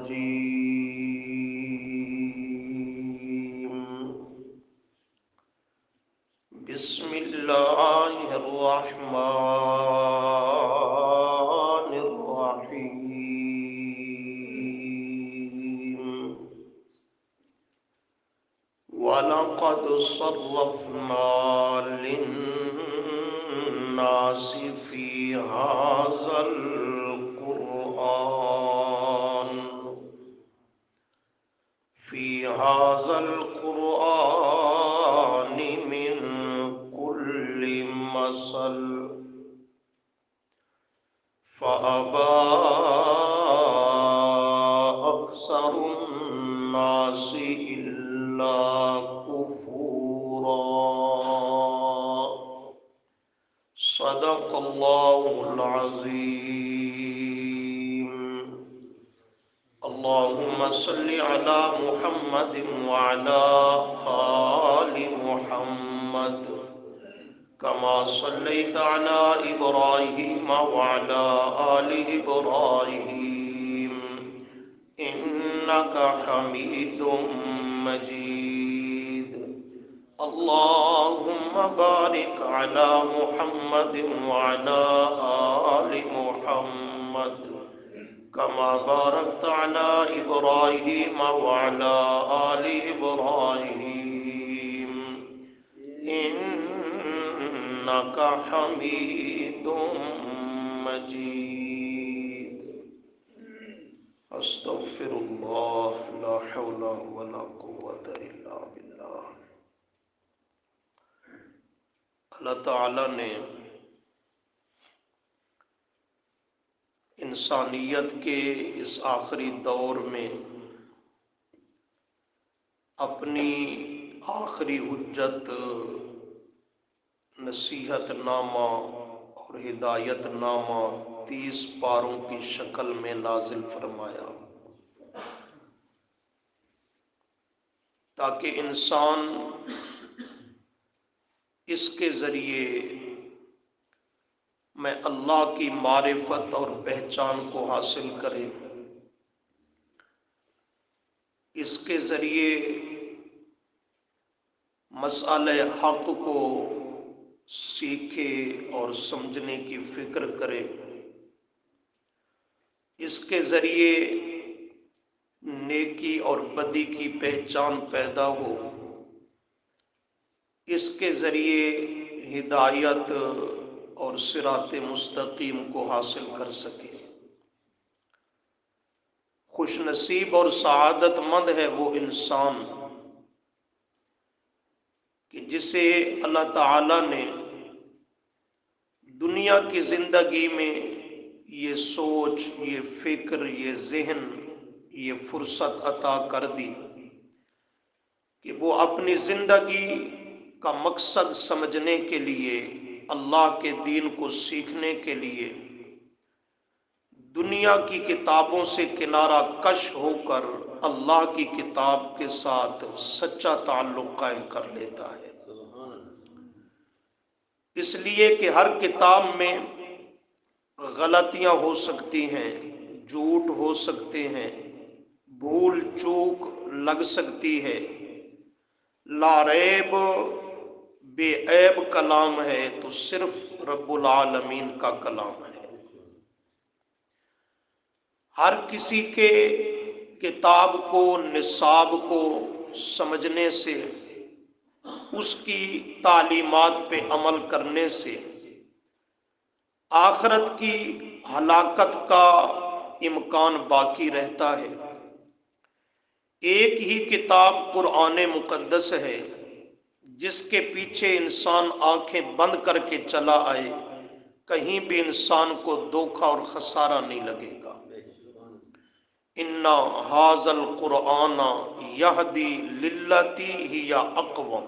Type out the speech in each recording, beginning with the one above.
الرجيم بسم الله الرحمن الرحيم وَلَقَدْ صَرَّفْنَا لِلنَّاسِ فِي هَذَا القرآن من كل مثل فأبى أكثر الناس إلا كفورا صدق الله العظيم اللهم صل على محمد وعلى آل محمد كما صليت على إبراهيم وعلى آل إبراهيم إنك حميد مجيد اللهم بارك على محمد وعلى آل محمد كما باركت على إبراهيم وعلى آل إبراهيم إنك حميد مجيد استغفر اللہ لا حول ولا قوة الا باللہ۔ اللہ تعالیٰ نے انسانیت کے اس آخری دور میں اپنی آخری حجت نصیحت نامہ اور ہدایت نامہ 30 پاروں کی شکل میں نازل فرمایا تاکہ انسان اس کے ذریعے میں اللہ کی معرفت اور پہچان کو حاصل کرے، اس کے ذریعے مسئلہ حق کو سیکھے اور سمجھنے کی فکر کرے، اس کے ذریعے نیکی اور بدی کی پہچان پیدا ہو، اس کے ذریعے ہدایت اور صراط مستقیم کو حاصل کر سکے۔ خوش نصیب اور سعادت مند ہے وہ انسان کہ جسے اللہ تعالیٰ نے دنیا کی زندگی میں یہ سوچ، یہ فکر، یہ ذہن، یہ فرصت عطا کر دی کہ وہ اپنی زندگی کا مقصد سمجھنے کے لیے، اللہ کے دین کو سیکھنے کے لیے دنیا کی کتابوں سے کنارہ کش ہو کر اللہ کی کتاب کے ساتھ سچا تعلق قائم کر لیتا ہے۔ اس لیے کہ ہر کتاب میں غلطیاں ہو سکتی ہیں، جھوٹ ہو سکتے ہیں، بھول چوک لگ سکتی ہے، لا ریب بے عیب کلام ہے تو صرف رب العالمین کا کلام ہے۔ ہر کسی کے کتاب کو، نصاب کو سمجھنے سے، اس کی تعلیمات پہ عمل کرنے سے آخرت کی ہلاکت کا امکان باقی رہتا ہے۔ ایک ہی کتاب قرآن مقدس ہے جس کے پیچھے انسان آنکھیں بند کر کے چلا آئے، کہیں بھی انسان کو دھوکہ اور خسارہ نہیں لگے گا۔ اِنَّ هَٰذَا الْقُرْآنَ يَهْدِي لِلَّتِي هِيَ أَقْوَمُ،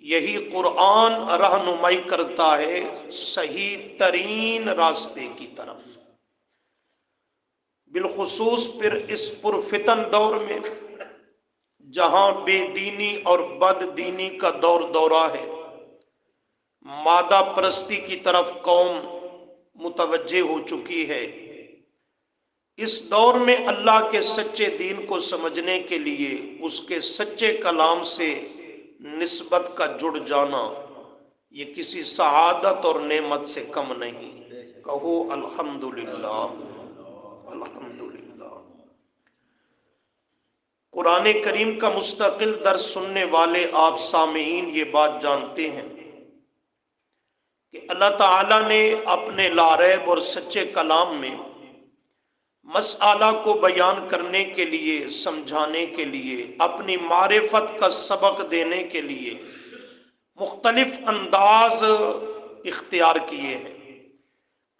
یہی قرآن رہنمائی کرتا ہے صحیح ترین راستے کی طرف۔ بالخصوص پھر اس پرفتن دور میں جہاں بے دینی اور بد دینی کا دور دورہ ہے، مادہ پرستی کی طرف قوم متوجہ ہو چکی ہے، اس دور میں اللہ کے سچے دین کو سمجھنے کے لیے اس کے سچے کلام سے نسبت کا جڑ جانا یہ کسی سعادت اور نعمت سے کم نہیں۔ کہو الحمدللہ، الحمدللہ۔ قرآن کریم کا مستقل درس سننے والے آپ سامعین یہ بات جانتے ہیں کہ اللہ تعالیٰ نے اپنے لاریب اور سچے کلام میں مسئلہ کو بیان کرنے کے لیے، سمجھانے کے لیے، اپنی معرفت کا سبق دینے کے لیے مختلف انداز اختیار کیے ہیں۔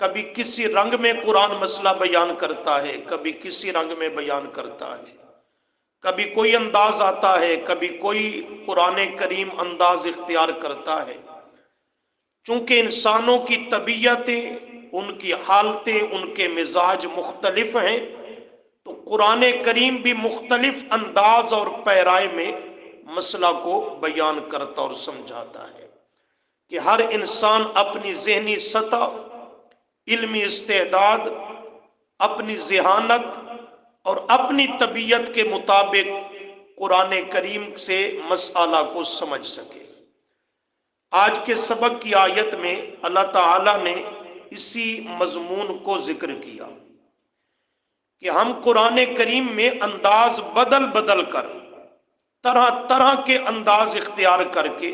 کبھی کسی رنگ میں قرآن مسئلہ بیان کرتا ہے، کبھی کسی رنگ میں بیان کرتا ہے، کبھی کوئی انداز آتا ہے، کبھی کوئی قرآن کریم انداز اختیار کرتا ہے۔ چونکہ انسانوں کی طبیعتیں، ان کی حالتیں، ان کے مزاج مختلف ہیں، تو قرآن کریم بھی مختلف انداز اور پیرائے میں مسئلہ کو بیان کرتا اور سمجھاتا ہے کہ ہر انسان اپنی ذہنی سطح، علمی استعداد، اپنی ذہانت اور اپنی طبیعت کے مطابق قرآن کریم سے مسئلہ کو سمجھ سکے۔ آج کے سبق کی آیت میں اللہ تعالیٰ نے اسی مضمون کو ذکر کیا کہ ہم قرآن کریم میں انداز بدل بدل کر، طرح طرح کے انداز اختیار کر کے،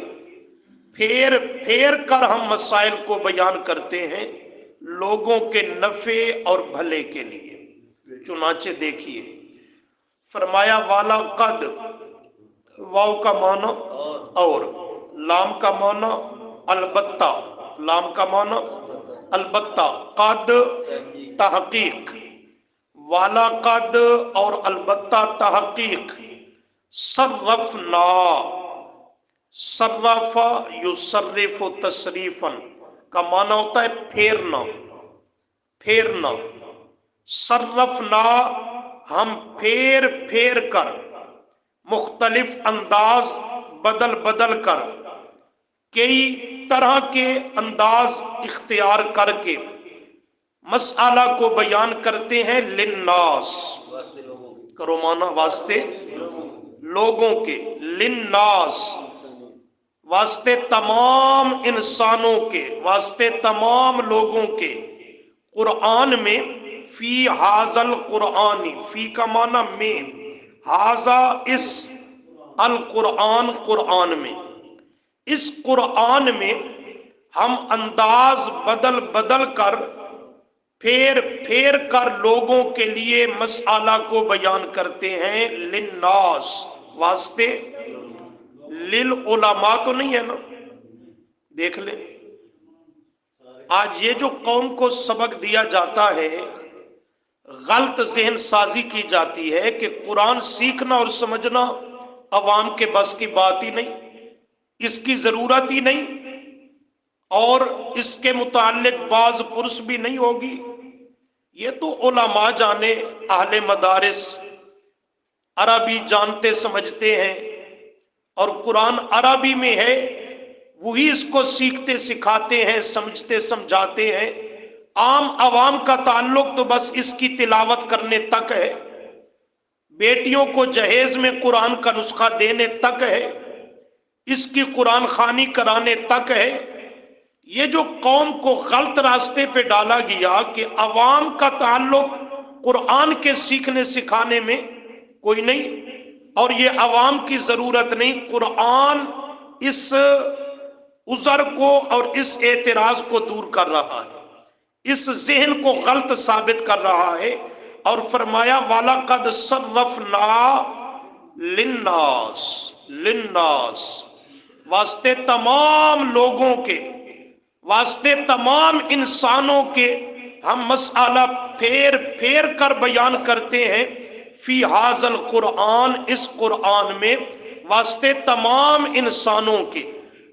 پھیر پھیر کر ہم مسائل کو بیان کرتے ہیں لوگوں کے نفع اور بھلے کے لیے۔ چنانچہ دیکھیے، فرمایا والا قد، واو کا معنی اور، لام کا معنی البتہ، لام کا معنی البتہ، قد تحقیق، والا قد اور البتہ تحقیق، صرفنا، صرف یصرف تصریفا کا معنی ہوتا ہے پھیرنا، پھیرنا۔ صرفنا، ہم پھیر پھیر کر، مختلف انداز بدل بدل کر، کئی طرح کے انداز اختیار کر کے مسئلہ کو بیان کرتے ہیں للناس، کرو مانا واسطے لوگوں کے، للناس واسطے تمام انسانوں کے، واسطے تمام لوگوں کے۔ قرآن میں فی حاذل قرآنی، فی کا معنی میں، حاذا اس، القرآن قرآن میں، اس قرآن میں ہم انداز بدل بدل کر، پھیر پھیر کر لوگوں کے لیے مسئلہ کو بیان کرتے ہیں للناس، واسطے، للعلماء تو نہیں ہے نا؟ دیکھ لیں، آج یہ جو قوم کو سبق دیا جاتا ہے، غلط ذہن سازی کی جاتی ہے کہ قرآن سیکھنا اور سمجھنا عوام کے بس کی بات ہی نہیں، اس کی ضرورت ہی نہیں، اور اس کے متعلق بعض پرس بھی نہیں ہوگی۔ یہ تو علماء جانے، اہل مدارس عربی جانتے سمجھتے ہیں، اور قرآن عربی میں ہے، وہی اس کو سیکھتے سکھاتے ہیں، سمجھتے سمجھاتے ہیں۔ عام عوام کا تعلق تو بس اس کی تلاوت کرنے تک ہے، بیٹیوں کو جہیز میں قرآن کا نسخہ دینے تک ہے، اس کی قرآن خوانی کرانے تک ہے۔ یہ جو قوم کو غلط راستے پہ ڈالا گیا کہ عوام کا تعلق قرآن کے سیکھنے سکھانے میں کوئی نہیں، اور یہ عوام کی ضرورت نہیں، قرآن اس عذر کو اور اس اعتراض کو دور کر رہا ہے، اس ذہن کو غلط ثابت کر رہا ہے، اور فرمایا وَلَقَدْ صَرَّفْنَا لِلنَّاسِ، لِلنَّاسِ واسطے تمام لوگوں کے، واسطے تمام انسانوں کے ہم مسئلہ پھیر پھیر کر بیان کرتے ہیں فی حاذل قرآن، اس قرآن میں، واسطے تمام انسانوں کے۔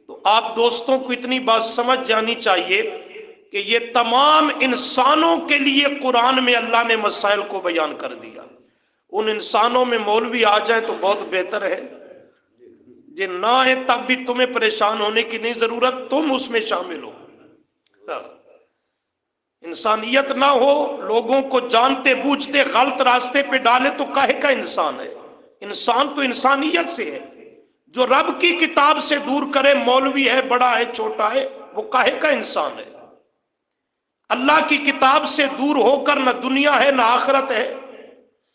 تو آپ دوستوں کو اتنی بات سمجھ جانی چاہیے کہ یہ تمام انسانوں کے لیے قرآن میں اللہ نے مسائل کو بیان کر دیا۔ ان انسانوں میں مولوی آ جائیں تو بہت بہتر ہے، جی نہ ہے تب بھی تمہیں پریشان ہونے کی نہیں ضرورت، تم اس میں شامل ہو۔ انسانیت نہ ہو، لوگوں کو جانتے بوجھتے غلط راستے پہ ڈالے تو کاہے کا انسان ہے؟ انسان تو انسانیت سے ہے۔ جو رب کی کتاب سے دور کرے، مولوی ہے، بڑا ہے، چھوٹا ہے، وہ کاہے کا انسان ہے؟ اللہ کی کتاب سے دور ہو کر نہ دنیا ہے نہ آخرت ہے۔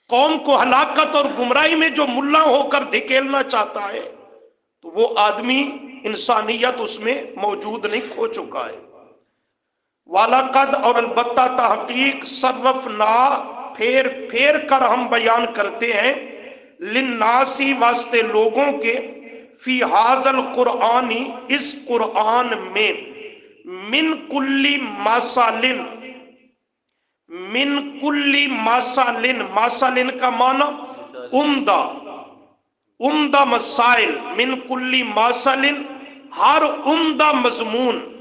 قوم کو ہلاکت اور گمراہی میں جو ملا ہو کر دھکیلنا چاہتا ہے، تو وہ آدمی انسانیت اس میں موجود نہیں، کھو چکا ہے۔ وَلَقَدْ اور البتہ تحقیق صرفنا پھیر پھیر کر ہم بیان کرتے ہیں، للناسی واسطے لوگوں کے، فی ھذا القرآن اس قرآن میں، من کلی مثالن، من کلی مثالن، مثالن کا معنی عمدہ، عمدہ مسائل، من کلی مثالن ہر عمدہ مضمون،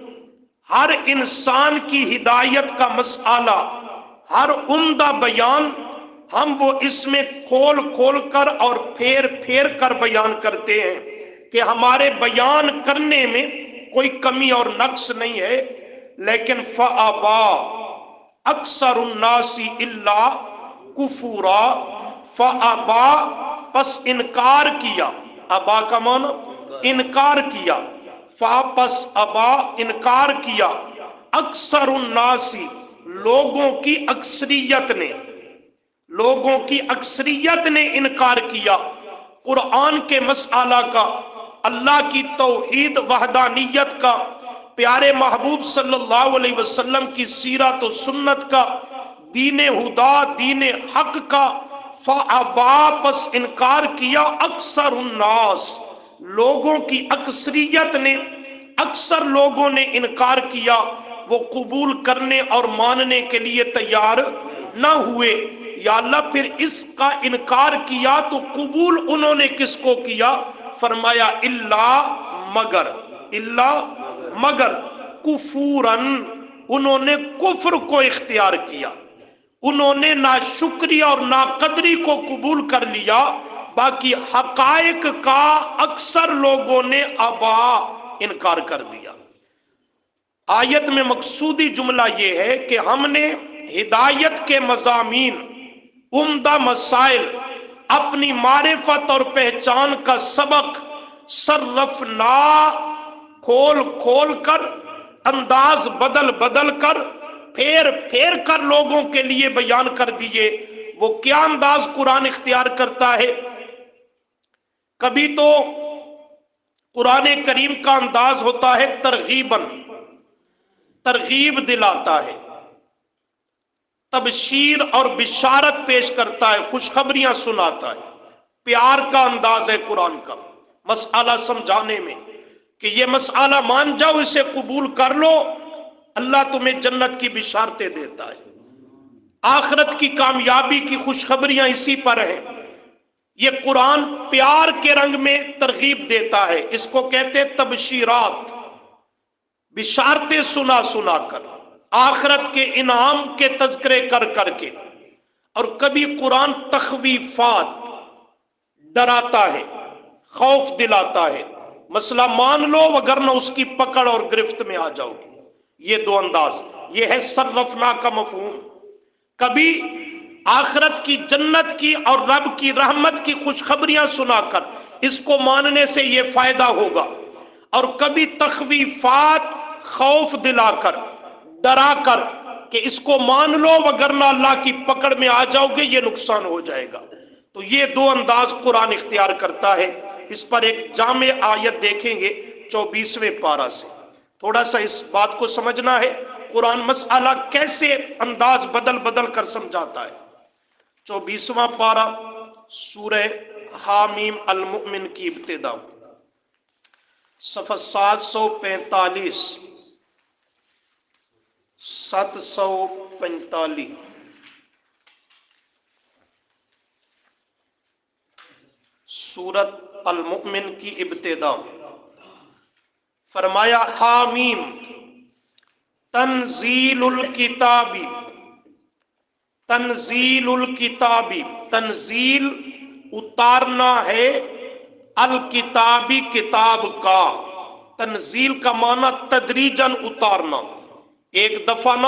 ہر انسان کی ہدایت کا مسئلہ، ہر عمدہ بیان ہم وہ اس میں کھول کھول کر اور پھیر پھیر کر بیان کرتے ہیں کہ ہمارے بیان کرنے میں کوئی کمی اور نقص نہیں ہے۔ لیکن فَأَبَى اکثر الناس الا کفورا، فَأَبَى پس انکار کیا، ابا کا معنی انکار کیا، فا پس ابا انکار کیا، اکثر الناس لوگوں کی اکثریت نے، لوگوں کی اکثریت نے انکار کیا قرآن کے مسئلہ کا، اللہ کی توحید وحدانیت کا، پیارے محبوب صلی اللہ علیہ وسلم کی سیرت و سنت کا، دین ہدا، دین حق کا۔ فَأَبَى پس انکار کیا اکثر الناس لوگوں کی اکثریت نے، اکثر لوگوں نے انکار کیا، وہ قبول کرنے اور ماننے کے لیے تیار نہ ہوئے۔ یا اللہ پھر اس کا انکار کیا تو قبول انہوں نے کس کو کیا؟ فرمایا الا مگر، الا مگر کفورن، انہوں نے کفر کو اختیار کیا، انہوں نے ناشکری اور ناقدری کو قبول کر لیا، باقی حقائق کا اکثر لوگوں نے ابا انکار کر دیا۔ آیت میں مقصودی جملہ یہ ہے کہ ہم نے ہدایت کے مضامین، عمدہ مسائل، اپنی معرفت اور پہچان کا سبق صرفنا کھول کھول کر، انداز بدل بدل کر، پھیر پھیر کر لوگوں کے لیے بیان کر دیے۔ وہ کیا انداز قرآن اختیار کرتا ہے؟ کبھی تو قرآن کریم کا انداز ہوتا ہے ترغیباً، ترغیب دلاتا ہے، تبشیر اور بشارت پیش کرتا ہے، خوشخبریاں سناتا ہے۔ پیار کا انداز ہے قرآن کا مسئلہ سمجھانے میں کہ یہ مسئلہ مان جاؤ، اسے قبول کر لو، اللہ تمہیں جنت کی بشارتیں دیتا ہے، آخرت کی کامیابی کی خوشخبریاں اسی پر ہیں۔ یہ قرآن پیار کے رنگ میں ترغیب دیتا ہے، اس کو کہتے ہیں تبشیرات، بشارتیں سنا سنا کر، آخرت کے انعام کے تذکرے کر کر کے۔ اور کبھی قرآن تخویفات، ڈراتا ہے، خوف دلاتا ہے، مسئلہ مان لو وگرنہ اس کی پکڑ اور گرفت میں آ جاؤ گے۔ یہ دو انداز، یہ ہے صرفنا کا مفہوم۔ کبھی آخرت کی جنت کی اور رب کی رحمت کی خوشخبریاں سنا کر، اس کو ماننے سے یہ فائدہ ہوگا، اور کبھی تخویفات، خوف دلا کر، ڈرا کر کہ اس کو مان لو وگرنہ اللہ کی پکڑ میں آ جاؤ گے، یہ نقصان ہو جائے گا۔ تو یہ دو انداز قرآن اختیار کرتا ہے۔ اس پر ایک جامع آیت دیکھیں گے 24ویں پارہ سے، تھوڑا سا اس بات کو سمجھنا ہے قرآن مسئلہ کیسے انداز بدل بدل کر سمجھاتا ہے۔ 24واں پارہ سورہ حامیم المؤمن کی ابتدا، صفحہ 745، 745۔ سورت المؤمن کی ابتدا، فرمایا حامیم تنزیل الکتابی، تنزیل الکتابی، تنزیل اتارنا ہے، الکتابی کتاب کا۔ تنزیل کا معنی تدریجاً اتارنا، ایک دفعہ نہ،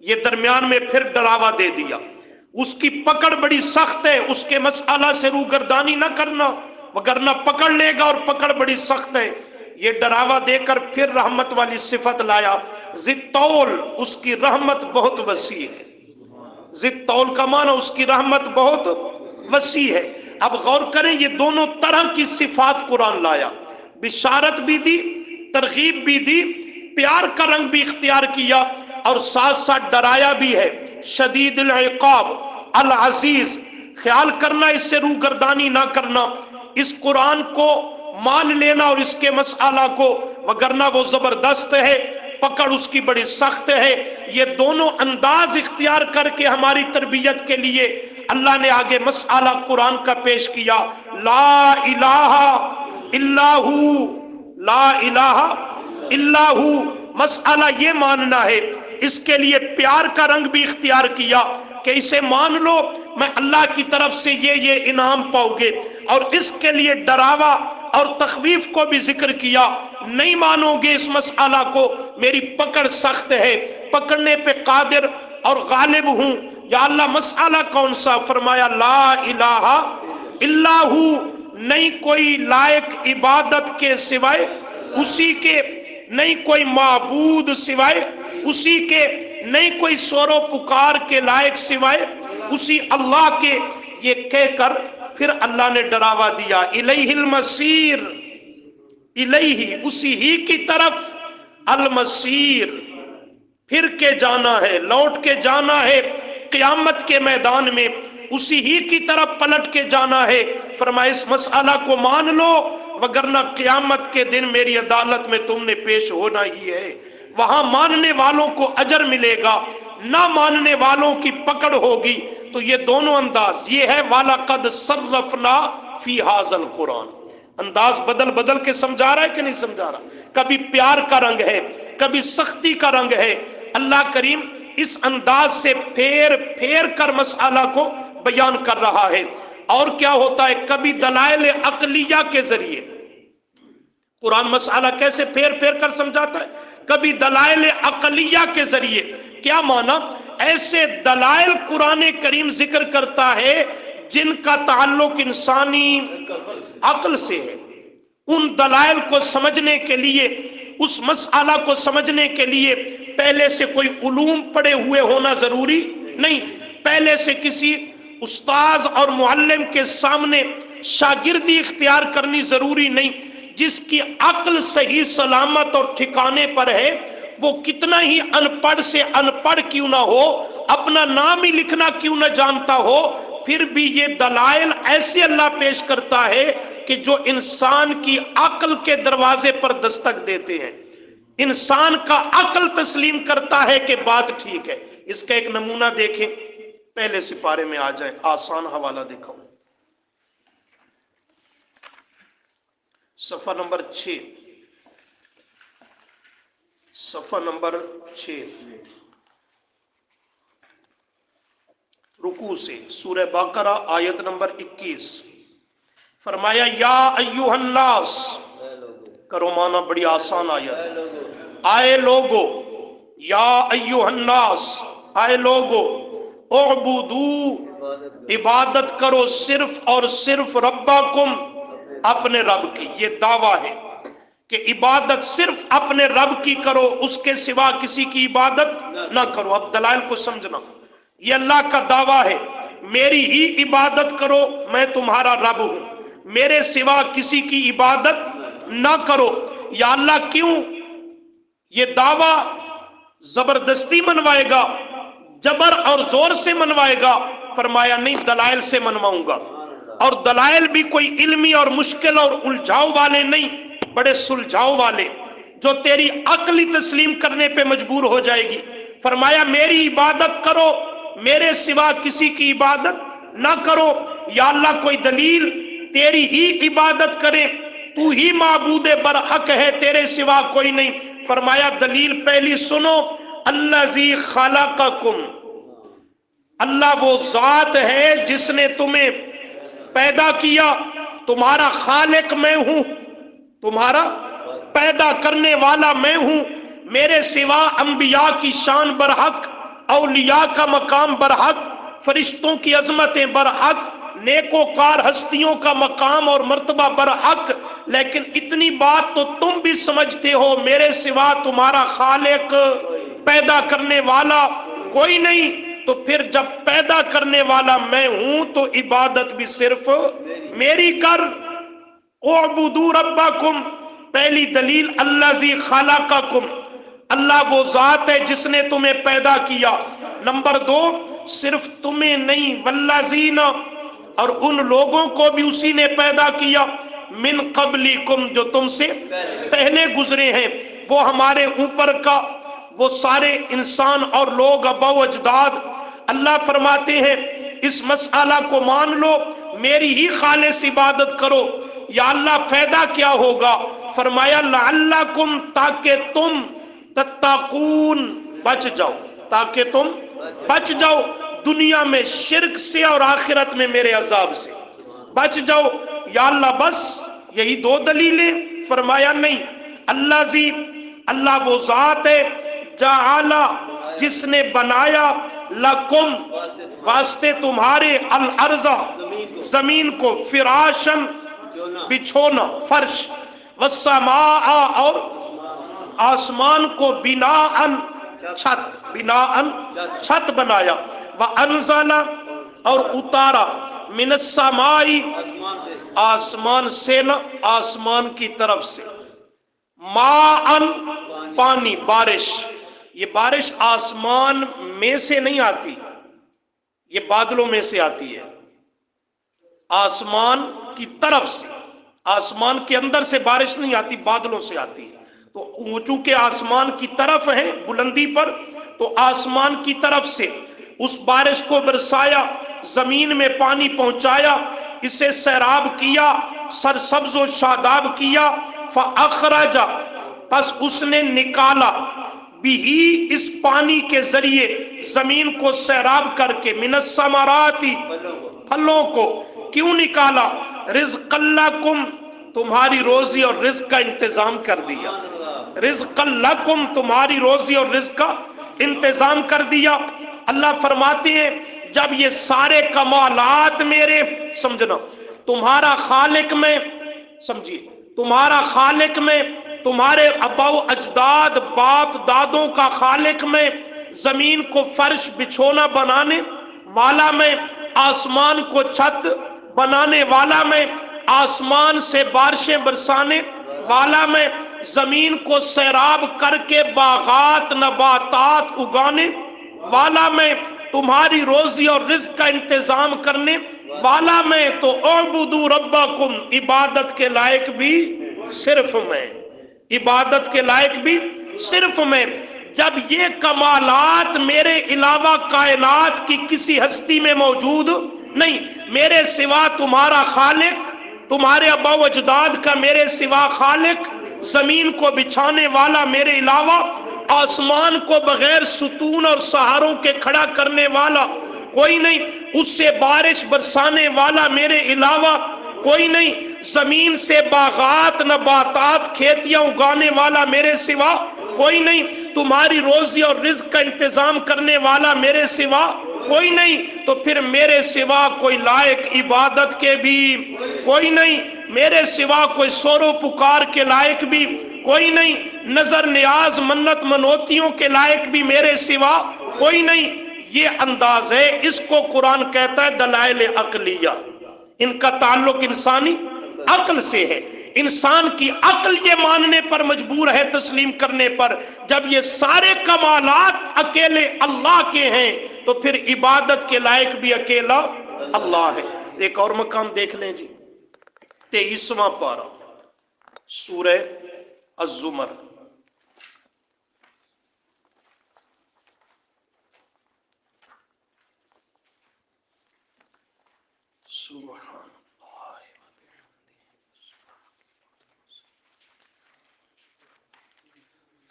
یہ درمیان میں پھر ڈراوا دے دیا، اس کی پکڑ بڑی سخت ہے، اس کے مسئلہ سے روگردانی نہ کرنا وگرنہ پکڑ لے گا، اور پکڑ بڑی سخت ہے۔ یہ ڈراوا دے کر پھر رحمت والی صفت لایا، ذی الطول، اس کی رحمت بہت وسیع ہے۔ ذی الطول کا معنی اس کی رحمت بہت وسیع ہے۔ اب غور کریں، یہ دونوں طرح کی صفات قرآن لایا، بشارت بھی دی، ترغیب بھی دی، پیار کا رنگ بھی اختیار کیا، اور ساتھ ساتھ ڈرایا بھی ہے۔ شدید العقاب، العزیز، خیال کرنا اس سے روگردانی نہ کرنا، اس قرآن کو مان لینا اور اس کے مسئلہ کو، وگرنہ وہ زبردست ہے، پکڑ اس کی بڑی سخت ہے۔ یہ دونوں انداز اختیار کر کے ہماری تربیت کے لیے اللہ نے آگے مسئلہ قرآن کا پیش کیا، لا الہ الا ہو، لا الہ الا ہو، مسئلہ یہ ماننا ہے۔ اس کے لیے پیار کا رنگ بھی اختیار کیا کہ اسے مان لو، میں اللہ کی طرف سے یہ انعام پاؤ گے، اور اس کے لیے ڈراوا اور تخویف کو بھی ذکر کیا، نہیں مانو گے اس مسئلہ کو، میری پکڑ سخت ہے، پکڑنے پہ قادر اور غالب ہوں۔ یا اللہ مسئلہ کون سا؟ فرمایا لا الہ الا ہو، نہیں کوئی لائق عبادت کے سوائے اسی کے، نہیں کوئی معبود سوائے اسی کے، نہیں کوئی سور و پکار کے لائق سوائے اسی اللہ کے۔ یہ کہہ کر پھر اللہ نے ڈراوا دیا، الیہ المصیر، الیہ، اسی ہی کی طرف، المصیر، پھر کے جانا ہے، لوٹ کے جانا ہے قیامت کے میدان میں، اسی ہی کی طرف پلٹ کے جانا ہے۔ فرمایا اس مسئلہ کو مان لو، وگرنہ قیامت کے دن میری عدالت میں تم نے پیش ہونا ہی ہے، وہاں ماننے والوں کو اجر ملے گا، نہ ماننے والوں کی پکڑ ہوگی۔ تو یہ دونوں انداز، یہ ہے وَلَقَدْ صَرَّفْنَا فِي هَذَا الْقُرْآنِ، انداز بدل بدل کے سمجھا رہا ہے کہ نہیں سمجھا رہا؟ کبھی پیار کا رنگ ہے، کبھی سختی کا رنگ ہے۔ اللہ کریم اس انداز سے پھیر پھیر کر مسئلہ کو بیان کر رہا ہے۔ اور کیا ہوتا ہے، کبھی دلائل عقلیہ کے ذریعے قرآن مسئلہ کیسے پھیر پھیر کر سمجھاتا ہے، کبھی دلائل عقلیہ کے ذریعے۔ کیا معنی؟ ایسے دلائل قرآن کریم ذکر کرتا ہے جن کا تعلق انسانی عقل سے ہے۔ ان دلائل کو سمجھنے کے لیے، اس مسئلہ کو سمجھنے کے لیے پہلے سے کوئی علوم پڑھے ہوئے ہونا ضروری نہیں، پہلے سے کسی استاذ اور معلم کے سامنے شاگردی اختیار کرنی ضروری نہیں۔ جس کی عقل صحیح سلامت اور ٹھکانے پر ہے، وہ کتنا ہی ان پڑھ سے ان پڑھ کیوں نہ ہو، اپنا نام ہی لکھنا کیوں نہ جانتا ہو، پھر بھی یہ دلائل ایسے اللہ پیش کرتا ہے کہ جو انسان کی عقل کے دروازے پر دستک دیتے ہیں، انسان کا عقل تسلیم کرتا ہے کہ بات ٹھیک ہے۔ اس کا ایک نمونہ دیکھیں، پہلے سپارے میں آ جائیں، آسان حوالہ دکھاؤ، صفحہ نمبر 6، صفحہ نمبر 6، رکوع سے، سورہ بقرہ آیت نمبر 21۔ فرمایا یا ایوہ الناس، کرو معنی، بڑی آسان آیت ہے، آئے لوگو، یا ایوہ الناس، آئے لوگو، اعبدو، عبادت کرو صرف اور صرف ربکم، اپنے رب کی۔ یہ دعویٰ ہے کہ عبادت صرف اپنے رب کی کرو، اس کے سوا کسی کی عبادت نہ کرو۔ اب دلائل کو سمجھنا، یہ اللہ کا دعویٰ ہے، میری ہی عبادت کرو، میں تمہارا رب ہوں، میرے سوا کسی کی عبادت نہ کرو۔ یا اللہ کیوں یہ دعویٰ زبردستی منوائے گا، جبر اور زور سے منوائے گا؟ فرمایا نہیں، دلائل سے منواؤں گا، اور دلائل بھی کوئی علمی اور مشکل اور الجھاؤ والے نہیں، بڑے سلجھاؤ والے، جو تیری عقلی تسلیم کرنے پہ مجبور ہو جائے گی۔ فرمایا میری عبادت کرو، میرے سوا کسی کی عبادت نہ کرو۔ یا اللہ کوئی دلیل، تیری ہی عبادت کریں، تو ہی معبود برحق ہے، تیرے سوا کوئی نہیں۔ فرمایا دلیل پہلی سنو، الذی خلقکم، اللہ وہ ذات ہے جس نے تمہیں پیدا کیا، تمہارا خالق میں ہوں، تمہارا پیدا کرنے والا میں ہوں، میرے سوا انبیاء کی شان برحق اولیاء کا مقام برحق، فرشتوں کی عظمتیں برحق، نیکوکار ہستیوں کا مقام اور مرتبہ برحق، لیکن اتنی بات تو تم بھی سمجھتے ہو میرے سوا تمہارا خالق پیدا کرنے والا کوئی نہیں، تو پھر جب پیدا کرنے والا میں ہوں تو عبادت بھی صرف میری کر۔ اعبدوا ربکم، پہلی دلیل الذی خلقکم، اللہ وہ ذات ہے جس نے تمہیں پیدا کیا۔ نمبر دو، صرف تمہیں نہیں والذین، اور ان لوگوں کو بھی اسی نے پیدا کیا، من قبلکم، جو تم سے پہلے گزرے ہیں، وہ ہمارے اوپر کا وہ سارے انسان اور لوگ آباء و اجداد۔ اللہ فرماتے ہیں اس مسئلہ کو مان لو، میری ہی خالص عبادت کرو۔ یا اللہ فائدہ کیا ہوگا؟ فرمایا لعلکم، تاکہ تم تتقون، بچ جاؤ، تاکہ تم بچ جاؤ دنیا میں شرک سے اور آخرت میں میرے عذاب سے بچ جاؤ۔ یا اللہ بس یہی دو دلیلیں؟ فرمایا نہیں، اللہ وہ ذات ہے جعل، جس نے بنایا لکم، واسطے تمہارے، الارض، زمین کو، فراشن، بچھونا، فرش، والسماء، اور آسمان کو، بناءً، چھت، بناءً، چھت بنایا، وانزل، اور اتارا، من السماء، آسمان سے، نہ آسمان کی طرف سے، ماءً، پانی، بارش۔ یہ بارش آسمان میں سے نہیں آتی، یہ بادلوں میں سے آتی ہے، آسمان کی طرف سے، آسمان کے اندر سے بارش نہیں آتی، بادلوں سے آتی ہے۔ تو وہ چونکہ آسمان کی طرف ہے بلندی پر، تو آسمان کی طرف سے اس بارش کو برسایا، زمین میں پانی پہنچایا، اسے سیراب کیا، سرسبز و شاداب کیا، فاخرج، پس اس نے نکالا، بھی اس پانی کے ذریعے، زمین کو سیراب کر کے، من الثمرات، پھلوں کو، کیوں نکالا؟ رزق لکم، تمہاری روزی اور رزق کا انتظام کر دیا، رزق لکم، تمہاری روزی اور رزق کا انتظام کر دیا۔ اللہ فرماتے ہیں جب یہ سارے کمالات میرے، سمجھنا تمہارا خالق میں، سمجھیے تمہارا خالق میں، تمہارے آباء و اجداد، باپ دادوں کا خالق میں، زمین کو فرش بچھونا بنانے والا میں، آسمان کو چھت بنانے والا میں، آسمان سے بارشیں برسانے والا میں، زمین کو سیراب کر کے باغات نباتات اگانے والا میں، تمہاری روزی اور رزق کا انتظام کرنے والا میں، تو اعبدوا ربکم، عبادت کے لائق بھی صرف میں، عبادت کے لائق بھی صرف میں۔ جب یہ کمالات میرے علاوہ کائنات کی کسی ہستی میں موجود نہیں، میرے سوا تمہارا خالق، تمہارے آباء و اجداد کا میرے سوا خالق، زمین کو بچھانے والا میرے علاوہ، آسمان کو بغیر ستون اور سہاروں کے کھڑا کرنے والا کوئی نہیں، اس سے بارش برسانے والا میرے علاوہ کوئی نہیں، زمین سے باغات نباتات کھیتیاں اگانے والا میرے سوا کوئی نہیں، تمہاری روزی اور رزق کا انتظام کرنے والا میرے سوا کوئی نہیں، تو پھر میرے سوا کوئی لائق عبادت کے بھی کوئی نہیں، میرے سوا کوئی سور و پکار کے لائق بھی کوئی نہیں، نظر نیاز منت منوتیوں کے لائق بھی میرے سوا کوئی نہیں۔ یہ انداز ہے، اس کو قرآن کہتا ہے دلائل عقلیہ، ان کا تعلق انسانی عقل سے ہے، انسان کی عقل یہ ماننے پر مجبور ہے، تسلیم کرنے پر، جب یہ سارے کمالات اکیلے اللہ کے ہیں تو پھر عبادت کے لائق بھی اکیلا اللہ ہے۔ ایک اور مقام دیکھ لیں جی، 23واں پارہ سورہ الزمر، سبحان اللہ،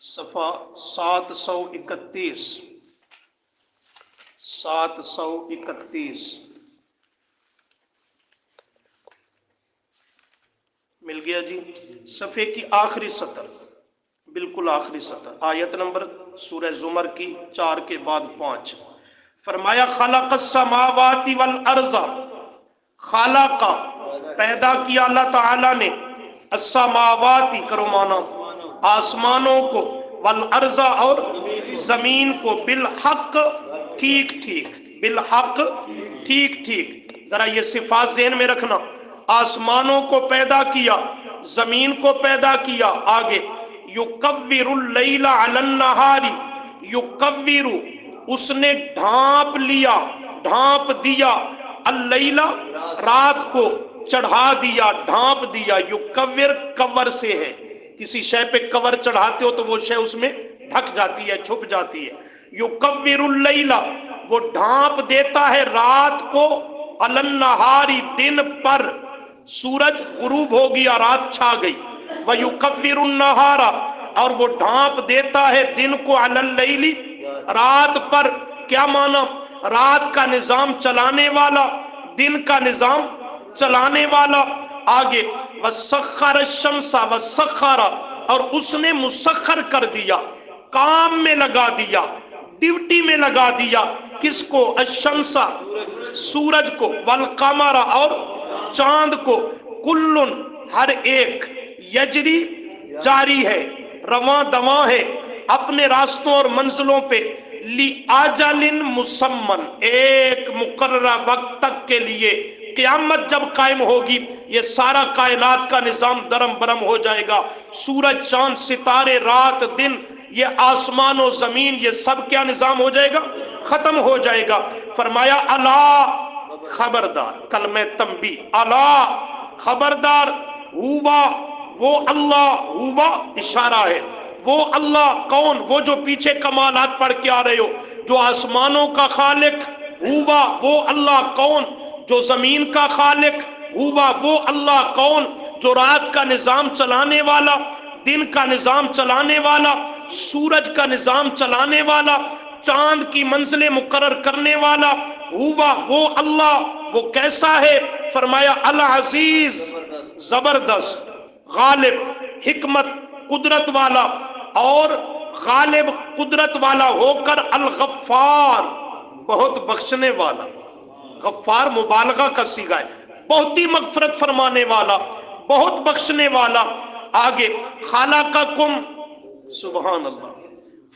صفحہ 731، 731 مل گیا جی؟ صفحے کی آخری سطر، بالکل آخری سطر، آیت نمبر سورہ زمر کی 4 کے بعد 5. فرمایا خلق السماوات والارض، خلق پیدا کیا اللہ تعالیٰ نے، السماوات کرو مانا آسمانوں کو، والارض اور زمین کو، بالحق ٹھیک ٹھیک، بالحق ٹھیک ٹھیک. ذرا یہ صفات ذہن میں رکھنا، آسمانوں کو پیدا کیا، زمین کو پیدا کیا. آگے یکور اللیل علی النہار، یکور اس نے ڈھانپ لیا، ڈھانپ دیا، اللیل رات کو، چڑھا دیا، ڈھانپ دیا. یکور کور سے ہے، کسی شے پہ کور چڑھاتے ہو تو وہ شے اس میں ڈھک جاتی ہے، چھپ جاتی ہے. یکور اللیل وہ ڈھانپ دیتا ہے رات کو، علی النہار دن پر. سورج غروب ہو گیا، رات چھا گئی. وَيُكَبِّرُ النَّهَارَ اور وہ ڈھانپ دیتا ہے دن کو، علی اللیل رات پر. کیا معنی؟ رات کا نظام چلانے والا، دن کا نظام چلانے والا. آگے وَسَخَّرَ الشَّمْسَ وَسَخَّرَ اور اس نے مسخر کر دیا، کام میں لگا دیا، ڈیوٹی میں لگا دیا. کس کو؟ الشمس سورج کو، والقمر اور چاند کو، کلن ہر ایک، یجری جاری ہے، رواں دواں ہے اپنے راستوں اور منزلوں پہ، لِأَجَلٍ مُّسَمًّى ایک مقررہ وقت تک کے لیے. قیامت جب قائم ہوگی یہ سارا کائنات کا نظام درم برم ہو جائے گا. سورج چاند ستارے رات دن یہ آسمان و زمین یہ سب کیا نظام ہو جائے گا؟ ختم ہو جائے گا. فرمایا الا خبردار، کلمہ تنبیہ، الا خبردار، ہوا وہ اللہ، ہوا اشارہ ہے، وہ اللہ کون؟ وہ جو پیچھے کمالات پڑھ کے آ رہے ہو، جو آسمانوں کا خالق، ہوا وہ اللہ کون؟ جو زمین کا خالق، ہوا وہ اللہ کون؟ جو رات کا نظام چلانے والا، دن کا نظام چلانے والا، سورج کا نظام چلانے والا، چاند کی منزلیں مقرر کرنے والا، ہوا وہ اللہ. وہ کیسا ہے؟ فرمایا العزیز زبردست، غالب حکمت قدرت والا، اور غالب قدرت والا ہو کر الغفار بہت بخشنے والا. غفار مبالغہ کا صیغہ ہے، بہت ہی مغفرت فرمانے والا، بہت بخشنے والا. آگے خالقکم، سبحان اللہ،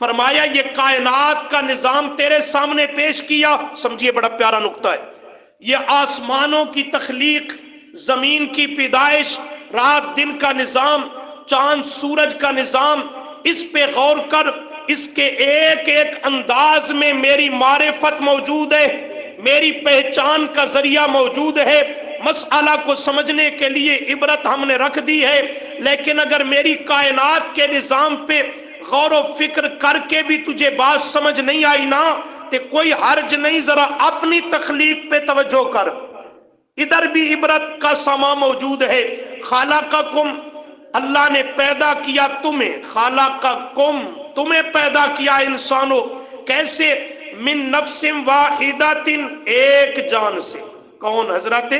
فرمایا یہ کائنات کا نظام تیرے سامنے پیش کیا. سمجھیے بڑا پیارا نقطہ ہے یہ، آسمانوں کی تخلیق، زمین کی پیدائش، رات دن کا نظام، چاند سورج کا نظام. اس پہ غور کر، اس کے ایک ایک انداز میں میری معرفت موجود ہے، میری پہچان کا ذریعہ موجود ہے. مسئلہ کو سمجھنے کے لیے عبرت ہم نے رکھ دی ہے، لیکن اگر میری کائنات کے نظام پہ غور و فکر کر کے بھی تجھے بات سمجھ نہیں آئی نا، تو کوئی حرج نہیں، ذرا اپنی تخلیق پہ توجہ کر، ادھر بھی عبرت کا سامان موجود ہے. خالقکم اللہ نے پیدا کیا تمہیں، خالقکم تمہیں پیدا کیا انسانوں. کیسے؟ من نفس واحدۃ ایک جان سے. کون؟ حضرت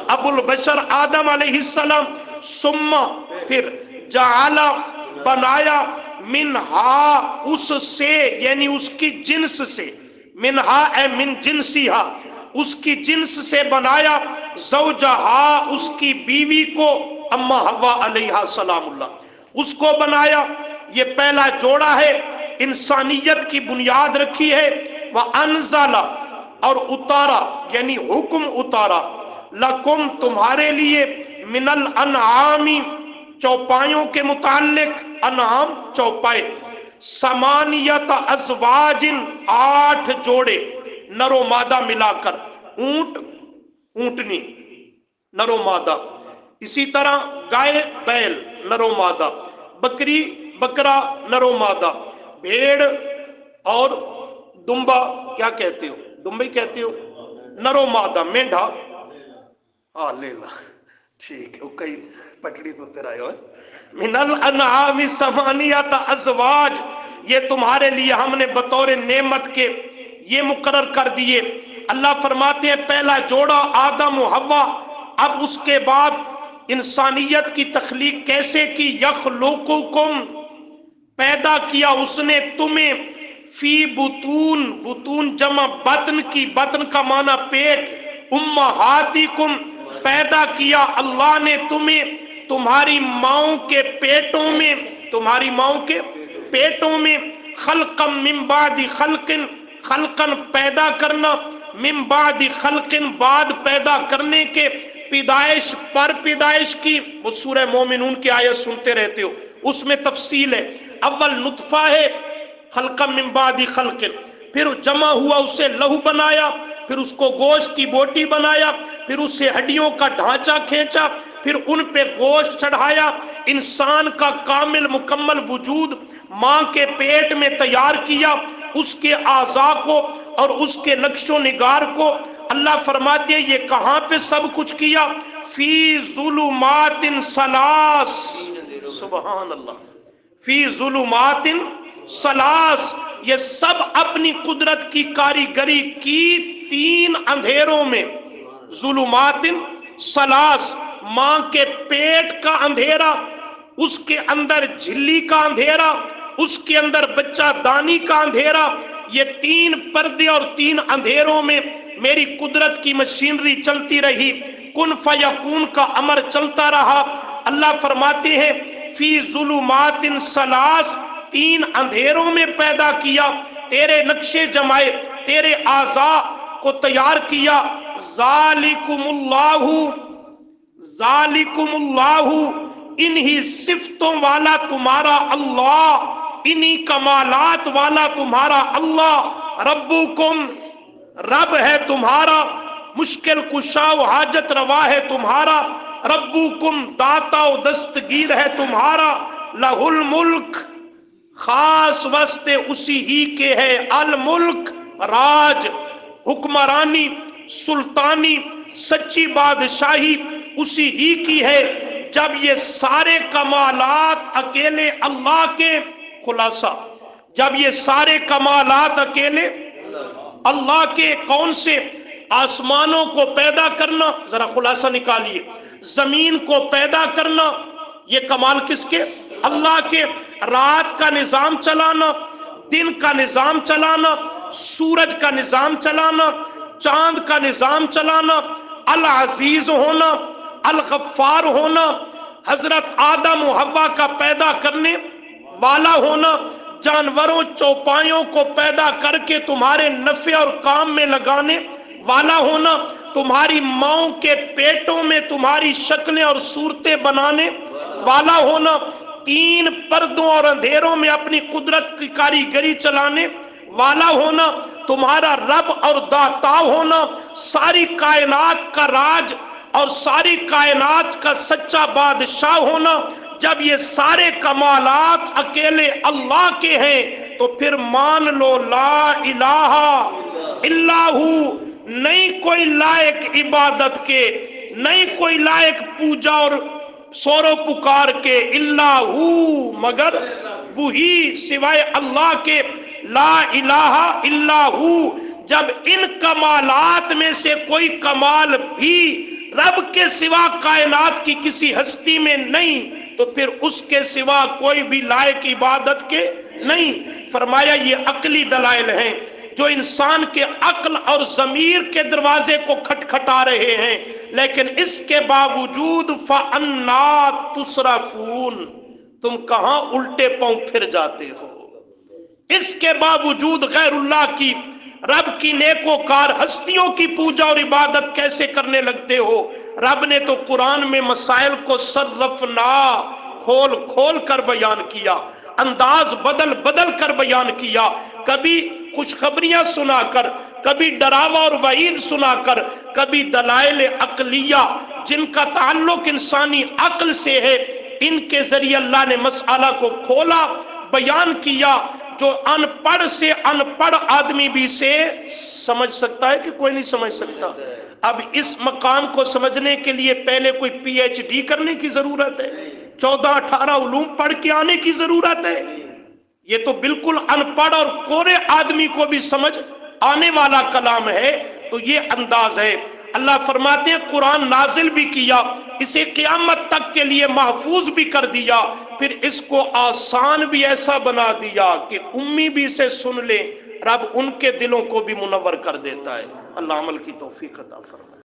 ابو البشر آدم علیہ السلام. ثم پھر جعل بنایا، منہا اس سے، یعنی اس کی جنس سے، منہا اے من جنسیہا اس کی جنس سے بنایا، زوجہا اس کی بیوی کو، اما حوا علیہ السلام اللہ اس کو بنایا. یہ پہلا جوڑا ہے، انسانیت کی بنیاد رکھی ہے. وَأَنزَلَ اور اتارا، یعنی حکم اتارا، لَكُمْ تمہارے لیے، من الانعام چوپایوں کے متعلق، انعام چوپائے، سمانیت ازواج 8 جوڑے، نر و مادہ ملا کر، اونٹ اونٹنی نر و مادہ، اسی طرح گائے بیل نر و مادہ، بکری بکرا نر و مادہ، بھیڑ اور دمبا، کیا کہتے ہو؟ دمبی کہتے ہو، نر و مادہ، مینڈھا، لے لا ٹھیک ہے، کئی پٹڑی تو تیرا ہے. من الانعام ثمانیۃ ازواج یہ تمہارے لیے ہم نے بطور نعمت کے یہ مقرر کر دیے. اللہ فرماتے ہیں پہلا جوڑا آدم و حوا. اب اس کے بعد انسانیت کی تخلیق کیسے کی؟ یخلقکم پیدا کیا اس نے تمہیں فی بطون، بطون جمع بطن کی، بطن کا معنی پیٹ، امہاتکم پیدا کیا اللہ نے تمہیں تمہاری ماؤں کے پیٹوں میں، تمہاری ماؤں کے پیٹوں میں، خلقا من بعد خلق، خلقن پیدا کرنا، من بعد خلق بعد پیدا کرنے کے، پیدائش پر پیدائش کی۔ وہ سورہ مومنون کی آیت سنتے رہتے ہو، اس میں تفصیل ہے، اول نطفہ ہے خلقا من بعد خلق، پھر جمع ہوا اسے لہو بنایا، پھر اس کو گوشت کی بوٹی بنایا، پھر اسے ہڈیوں کا ڈھانچہ کھینچا، پھر ان پہ گوشت چڑھایا، انسان کا کامل مکمل وجود ماں کے پیٹ میں تیار کیا، اس کے اعضاء کو اور اس کے نقش و نگار کو۔ اللہ فرماتے ہیں یہ کہاں پہ سب کچھ کیا؟ فی ظلمات ثلاث، سبحان اللہ، فی ظلمات ثلاث، یہ سب اپنی قدرت کی کاریگری کی تین اندھیروں میں، ظلمات ثلاث، ماں کے پیٹ کا اندھیرا، اس کے اندر جھلی کا اندھیرا، اس کے اندر بچہ دانی کا اندھیرا، یہ تین پردے اور تین اندھیروں میں میری قدرت کی مشینری چلتی رہی، کن فیکون کا امر چلتا رہا۔ اللہ فرماتے ہیں فی ظلمات ثلاث، تین اندھیروں میں پیدا کیا، تیرے نقشے جمائے، تیرے اعضاء کو تیار کیا۔ ذالکم اللہ، ذالکم اللہ، انہی صفتوں والا تمہارا اللہ، انہی کمالات والا تمہارا اللہ، ربکم رب ہے تمہارا، مشکل کشا و حاجت روا ہے تمہارا، ربکم داتا و دستگیر ہے تمہارا، لہ الملک خاص واسطے اسی ہی کے ہے، الملک راج، حکمرانی، سلطانی، سچی بادشاہی اسی ہی کی ہے۔ جب یہ سارے کمالات اکیلے اللہ کے، خلاصہ جب یہ سارے کمالات اکیلے اللہ کے، کون سے؟ آسمانوں کو پیدا کرنا، ذرا خلاصہ نکالیے، زمین کو پیدا کرنا، یہ کمال کس کے؟ اللہ کے، رات کا نظام چلانا، دن کا نظام چلانا، سورج کا نظام چلانا، چاند کا نظام چلانا، العزیز ہونا، الغفار ہونا، حضرت آدم و حوا کا پیدا کرنے والا ہونا، جانوروں چوپایوں کو پیدا کر کے تمہارے نفع اور کام میں لگانے والا ہونا، تمہاری ماؤں کے پیٹوں میں تمہاری شکلیں اور صورتیں بنانے والا ہونا، تین پردوں اور اندھیروں میں اپنی قدرت کی کاریگری چلانے والا ہونا، تمہارا رب اور داتا ہونا، ساری کائنات کا راج اور ساری کائنات کا سچا بادشاہ ہونا۔ جب یہ سارے کمالات اکیلے اللہ کے ہیں تو پھر مان لو لا الہ الا ہو، نہیں کوئی لائق عبادت کے، نہیں کوئی لائق پوجا اور سور و پکار کے، الا ہو مگر وہی، سوائے اللہ کے، لا الہ الا ہو۔ جب ان کمالات میں سے کوئی کمال بھی رب کے سوا کائنات کی کسی ہستی میں نہیں تو پھر اس کے سوا کوئی بھی لائق عبادت کے نہیں۔ فرمایا یہ عقلی دلائل ہیں جو انسان کے عقل اور ضمیر کے دروازے کو کھٹکھٹا رہے ہیں، لیکن اس کے باوجود فَأَنَّا تُصْرَفُونَ، تم کہاں الٹے پاؤں پھر جاتے ہو؟ اس کے باوجود غیر اللہ کی، رب کی نیکوکار ہستیوں کی پوجا اور عبادت کیسے کرنے لگتے ہو؟ رب نے تو قرآن میں مسائل کو صرفنا، کھول کھول کر بیان کیا، انداز بدل بدل کر بیان کیا، کبھی خوشخبریاں سنا کر، کبھی ڈراوا اور وعید سنا کر، کبھی دلائل عقلیہ جن کا تعلق انسانی عقل سے ہے، ان کے ذریعے اللہ نے مسئلہ کو کھولا، بیان کیا، جو ان پڑھ سے ان پڑھ آدمی بھی سے سمجھ سکتا ہے کہ کوئی نہیں سمجھ سکتا۔ اب اس مقام کو سمجھنے کے لیے پہلے کوئی پی ایچ ڈی کرنے کی ضرورت ہے، 14-18 علوم پڑھ کے آنے کی ضرورت ہے؟ یہ تو بالکل ان پڑھ اور کورے آدمی کو بھی سمجھ آنے والا کلام ہے۔ تو یہ انداز ہے۔ اللہ فرماتے ہیں قرآن نازل بھی کیا، اسے قیامت تک کے لیے محفوظ بھی کر دیا، پھر اس کو آسان بھی ایسا بنا دیا کہ امی بھی اسے سن لے، رب ان کے دلوں کو بھی منور کر دیتا ہے۔ اللہ عمل کی توفیق عطا فرمائے۔